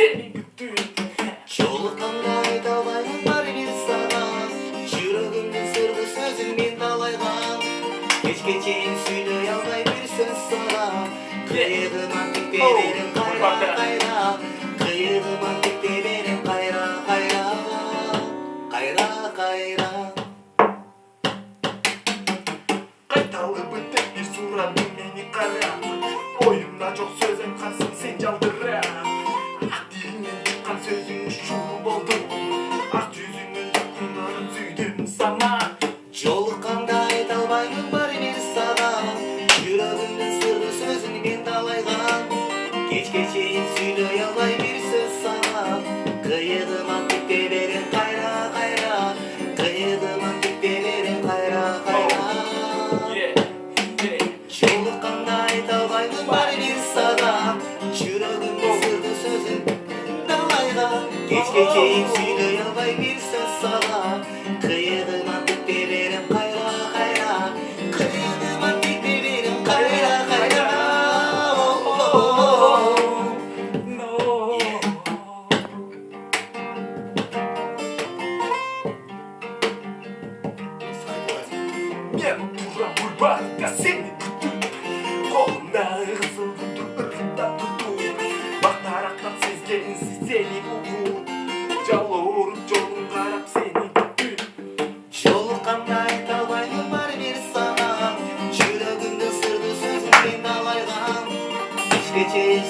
seni güttüm. Жолукканда айта албаймын баары бир сага, жүрөгүмдүн сырды сөзүн мен алайган. Кечке чейин сүйлөй албай бир сөз сага, кыйыгыма тикте берем кайра кайра, кыйыгыма тикте берем кайра кайра, кайра кайра. Кайталып өтөп бир сурадың мени кара, оюмда жок сөз айткансың сен жалдыра. Ак дилиңен чыккан сөзүң ушул болду, ак жүзүңөн жакынданып сүйдүм сана. Жолукканда айта албаймын баары бир сага, жүрөгүмдүн сырды сөзүн мен алайган. Кечке чейин сүйлөй албай бир сөз сага, кыйыгыма тикте берем кайра кайра, кыйыгыма тикте берем кайра кайра. Жолукканда айта албаймын баары бир сага, жүрөгүмдүн сырды сөзүн мен алайган. Кечке чейин сүйлөй албай бир сөз сага, кыйыгыма тикте берем кайра кайра, кыйыгыма тикте берем кайра кайра. Мен турам урбанга сени күттүм, колумдагы кызыл гүлдү ыркыттап туттум. Бактарактан сезгенсиз сени угуп, жалооруп жолун карап сени күттүм. Жолукканда айта албаймын баары бир сага, жүрөгүмдүн сырды сөзүн мен алайган. Кечке чейин